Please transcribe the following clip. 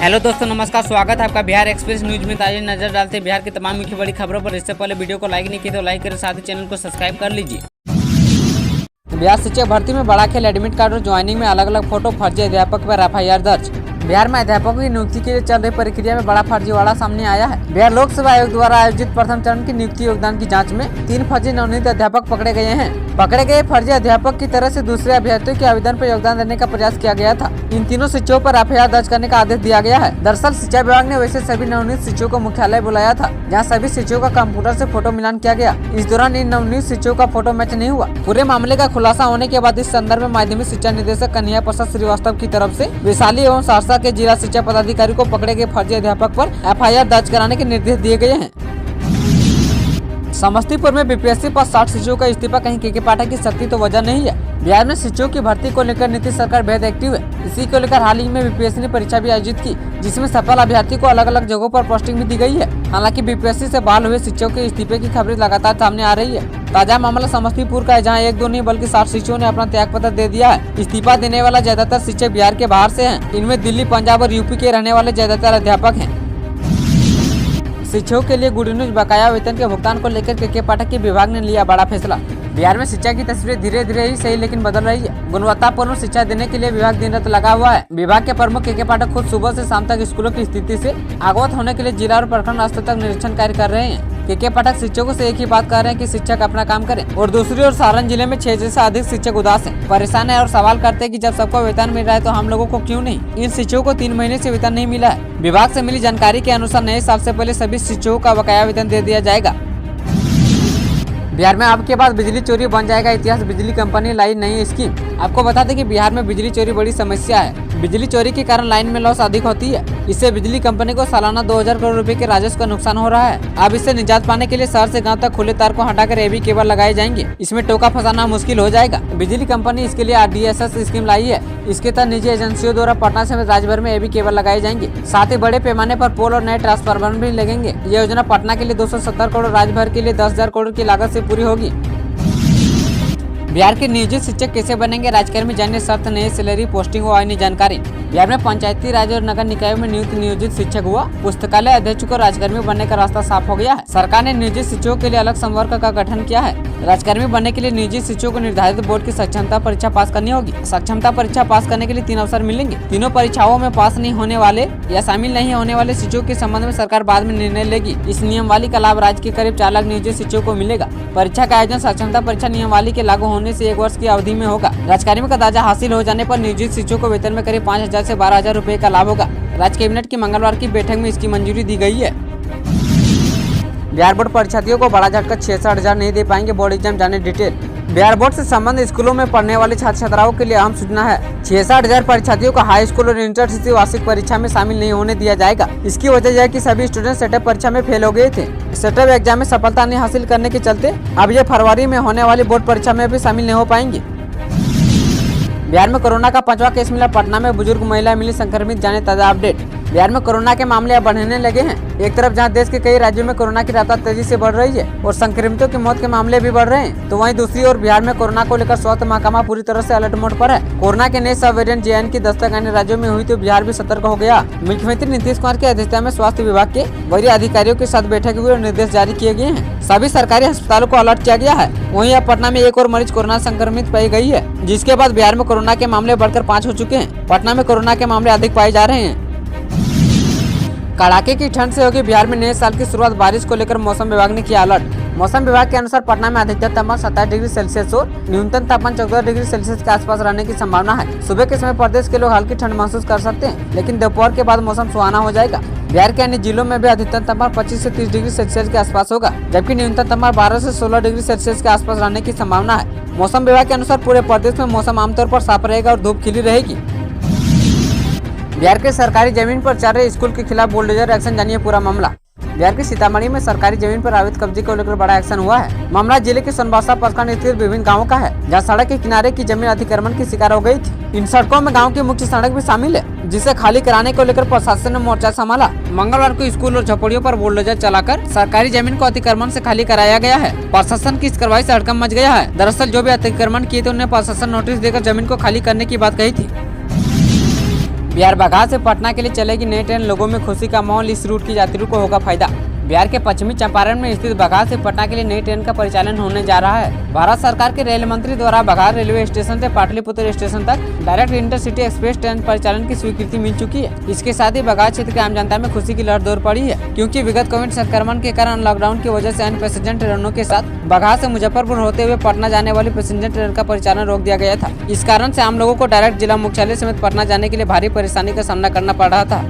Hello दोस्तों, नमस्कार। स्वागत है आपका बिहार एक्सप्रेस न्यूज में। ताज़ा नजर डालते हैं बिहार की तमाम मुख्य बड़ी खबरों पर। इससे पहले वीडियो को लाइक नहीं किया तो लाइक करें, साथ ही चैनल को सब्सक्राइब कर लीजिए। बिहार शिक्षक भर्ती में बड़ा खेल, एडमिट कार्ड और ज्वाइनिंग में अलग अलग फोटो, फर्जी अध्यापक पर FIR दर्ज। बिहार में अध्यापकों की नियुक्ति के लिए चल रही प्रक्रिया में बड़ा फर्जीवाड़ा सामने आया है। बिहार लोक सेवा आयोग द्वारा आयोजित प्रथम चरण की नियुक्ति योगदान की जांच में 3 फर्जी नवनियुक्त अध्यापक पकड़े गए हैं। पकड़े गए फर्जी अध्यापक की तरह से दूसरे अभ्यर्थियों के आवेदन पर योगदान देने का प्रयास किया गया था। इन तीनों शिक्षकों पर FIR दर्ज करने का आदेश दिया गया है। दरअसल शिक्षा विभाग ने वैसे सभी नवनियुक्त शिक्षकों को मुख्यालय बुलाया था, जहाँ सभी शिक्षकों का कंप्यूटर से फोटो मिलान किया गया। इस दौरान इन नवनियुक्त शिक्षकों का फोटो मैच नहीं हुआ। पूरे मामले का खुलासा होने के बाद इस संदर्भ में माध्यमिक शिक्षा निदेशक कन्हैया प्रसाद श्रीवास्तव की तरफ से वैशाली एवं सहरसा के जिला शिक्षा पदाधिकारी को पकड़े गए फर्जी अध्यापक पर FIR दर्ज कराने के निर्देश दिए गए हैं। समस्तीपुर में BPSC पर 60 शिक्षकों का इस्तीफा, कहीं KK पाठक की सख्ती तो वजह नहीं है। बिहार में शिक्षकों की भर्ती को लेकर नीतीश सरकार बेहद एक्टिव है। इसी को लेकर हाल ही में BPSC ने परीक्षा भी आयोजित की, जिसमें सफल अभ्यर्थी को अलग अलग जगहों पर पोस्टिंग भी दी गई है। हालांकि BPSC से बहाल हुए शिक्षकों के इस्तीफे की खबरें लगातार सामने आ रही है। ताजा मामला समस्तीपुर का है, जहाँ 1-2 नहीं बल्कि 60 शिक्षकों ने अपना त्याग पत्र दे दिया है। इस्तीफा देने वाला ज्यादातर शिक्षक बिहार के बाहर से हैं। इनमें दिल्ली, पंजाब और UP के रहने वाले ज्यादातर अध्यापक हैं। शिक्षकों के लिए गुड न्यूज, बकाया वेतन के भुगतान को लेकर KK पाठक के विभाग ने लिया बड़ा फैसला। बिहार में शिक्षा की तस्वीर धीरे धीरे ही सही लेकिन बदल रही है। गुणवत्तापूर्ण शिक्षा देने के लिए विभाग दिन रात लगा हुआ है। विभाग के प्रमुख KK पाठक खुद सुबह से शाम तक स्कूलों की स्थिति से अवगत होने के लिए जिला और प्रखंड स्तर तक निरीक्षण कार्य कर रहे हैं। KK पाठक शिक्षकों से एक ही बात कर रहे हैं कि शिक्षक अपना काम करें, और दूसरी ओर सारण जिले में 6 से अधिक शिक्षक उदास हैं, परेशान है और सवाल करते हैं कि जब सबको वेतन मिल रहा है तो हम लोगों को क्यों नहीं। इन शिक्षकों को 3 महीने से वेतन नहीं मिला है। विभाग से मिली जानकारी के अनुसार नए साल से पहले सभी शिक्षकों का बकाया वेतन दे दिया जाएगा। बिहार में अब के बाद बिजली चोरी बन जाएगा इतिहास, बिजली कंपनी लाई नई स्कीम। आपको बता दें कि बिहार में बिजली चोरी बड़ी समस्या है। बिजली चोरी के कारण लाइन में लॉस अधिक होती है। इससे बिजली कंपनी को सालाना 2000 करोड़ रुपए के राजस्व का नुकसान हो रहा है। अब इससे निजात पाने के लिए शहर से गांव तक खुले तार को हटाकर AB केबल लगाए जाएंगे। इसमें टोका फंसाना मुश्किल हो जाएगा। बिजली कंपनी इसके लिए RDSS स्कीम लाई है। इसके तहत निजी एजेंसियों द्वारा पटना समेत राज्य भर में AB केबल लगाए जाएंगे। साथ ही बड़े पैमाने पर पोल और नए ट्रांसफार्मर भी लगेंगे। ये योजना पटना के लिए 270 करोड़, राज्य भर के लिए 10,000 करोड़ की लागत से पूरी होगी। बिहार के नियोजित शिक्षक कैसे बनेंगे राज्यकर्मी, जानिए शर्त, नई सैलरी, पोस्टिंग और अन्य जानकारी। बिहार में पंचायती राज और नगर निकायों में नियोजित शिक्षक हुआ पुस्तकालय अध्यक्ष को राजकर्मी बनने का रास्ता साफ हो गया है। सरकार ने नियोजित शिक्षकों के लिए अलग संवर्ग का गठन किया है। राजकर्मी बनने के लिए नियोजित शिक्षकों को निर्धारित बोर्ड की सक्षमता परीक्षा पास करनी होगी। सक्षमता परीक्षा पास करने के लिए 3 अवसर मिलेंगे। तीनों परीक्षाओं में पास नहीं होने वाले या शामिल नहीं होने वाले शिक्षकों के संबंध में सरकार बाद में निर्णय लेगी। इस नियमावली का लाभ राज्य के करीब 4 लाख नियोजित शिक्षकों को मिलेगा। परीक्षा का आयोजन सक्षमता परीक्षा नियमावली के लागू होने से 1 वर्ष की अवधि में होगा। राजकर्मी का दर्जा हासिल हो जाने पर नियोजित शिक्षकों को वेतन में करीब 5000 से 12,000 रुपए का लाभ होगा। राज्य कैबिनेट की मंगलवार की बैठक में इसकी मंजूरी दी गई है। बिहार बोर्ड परीक्षार्थियों को बड़ा झटका, 66,000 नहीं दे पाएंगे बोर्ड एग्जाम, जाने डिटेल। बिहार बोर्ड से संबंधित स्कूलों में पढ़ने वाले छात्र छात्राओं के लिए अहम सूचना है। 66,000 परीक्षार्थियों को हाई स्कूल और इंटर वार्षिक परीक्षा में शामिल नहीं होने दिया जाएगा। इसकी वजह यह है कि सभी स्टूडेंट सेटअप परीक्षा में फेल हो गए थे। सेटअप एग्जाम में सफलता नहीं हासिल करने के चलते अब ये फरवरी में होने वाली बोर्ड परीक्षा में भी शामिल नहीं हो पाएंगे। बिहार में कोरोना का 5वां केस मिला, पटना में बुजुर्ग महिला मिली संक्रमित, जाने ताजा अपडेट। बिहार में कोरोना के मामले अब बढ़ने लगे हैं। एक तरफ जहां देश के कई राज्यों में कोरोना की रफ्तार तेजी से बढ़ रही है और संक्रमितों की मौत के मामले भी बढ़ रहे हैं, तो वहीं दूसरी ओर बिहार में कोरोना को लेकर स्वास्थ्य महकमा पूरी तरह से अलर्ट मोड पर है। कोरोना के नए सब वेरिएंट JN की दस्तक अन्य राज्यों में हुई तो बिहार भी सतर्क हो गया। मुख्यमंत्री नीतीश कुमार की अध्यक्षता में स्वास्थ्य विभाग के वरीय अधिकारियों के साथ बैठक हुई और निर्देश जारी किए गए हैं। सभी सरकारी अस्पतालों को अलर्ट किया गया है। वहीं अब पटना में एक और मरीज कोरोना संक्रमित पाई गई है, जिसके बाद बिहार में कोरोना के मामले बढ़कर 5 हो चुके हैं। पटना में कोरोना के मामले अधिक पाए जा रहे हैं। कड़ाके की ठंड से होगी बिहार में नए साल की शुरुआत, बारिश को लेकर मौसम विभाग ने किया अलर्ट। मौसम विभाग के अनुसार पटना में अधिकतम तापमान 27 डिग्री सेल्सियस और न्यूनतम तापमान 14 डिग्री सेल्सियस के आसपास रहने की संभावना है। सुबह के समय प्रदेश के लोग हल्की ठंड महसूस कर सकते हैं, लेकिन दोपहर के बाद मौसम सुहाना हो जाएगा। बिहार के अन्य जिलों में भी अधिकतम तापमान 25 से 30 डिग्री सेल्सियस के आसपास होगा, जबकि न्यूनतम तापमान 12 से 16 डिग्री सेल्सियस के आसपास रहने की संभावना है। मौसम विभाग के अनुसार पूरे प्रदेश में मौसम आमतौर पर साफ रहेगा और धूप खिली रहेगी। बिहार के सरकारी जमीन पर चल रहे स्कूल के खिलाफ बुलडोजर एक्शन, जानिए पूरा मामला। बिहार के सीतामढ़ी में सरकारी जमीन पर अवैध कब्जे को लेकर बड़ा एक्शन हुआ है। मामला जिले के सोनबरसा प्रखंड स्थित विभिन्न गांवों का है, जहां सड़क के किनारे की जमीन अतिक्रमण की शिकार हो गई थी। इन सड़कों में गांव की मुख्य सड़क भी शामिल है, जिसे खाली कराने को लेकर प्रशासन ने मोर्चा संभाला। मंगलवार को स्कूल और झोपड़ियों पर बुलडोजर चलाकर सरकारी जमीन को अतिक्रमण से खाली कराया गया है। प्रशासन की इस कार्रवाई से हड़कंप मच गया है। दरअसल जो भी अतिक्रमण किए थे उन्हें प्रशासन नोटिस देकर जमीन को खाली करने की बात कही थी। बिहार बगहा से पटना के लिए चलेगी नई ट्रेन, लोगों में खुशी का माहौल, इस रूट की यात्रियों को होगा फायदा। बिहार के पश्चिमी चंपारण में स्थित बगहा से पटना के लिए नई ट्रेन का परिचालन होने जा रहा है। भारत सरकार के रेल मंत्री द्वारा बगहा रेलवे स्टेशन से पाटलिपुत्र स्टेशन तक डायरेक्ट इंटरसिटी एक्सप्रेस ट्रेन परिचालन की स्वीकृति मिल चुकी है। इसके साथ ही बगहा क्षेत्र के आम जनता में खुशी की लहर दौड़ पड़ी है, क्योंकि विगत कोविड संक्रमण के कारण लॉकडाउन की वजह से अन्य पैसेंजर ट्रेनों के साथ बगहा से मुजफ्फरपुर होते हुए पटना जाने वाली पैसेंजर ट्रेन का परिचालन रोक दिया गया था। इस कारण से आम लोगों को डायरेक्ट जिला मुख्यालय समेत पटना जाने के लिए भारी परेशानी का सामना करना पड़ रहा था।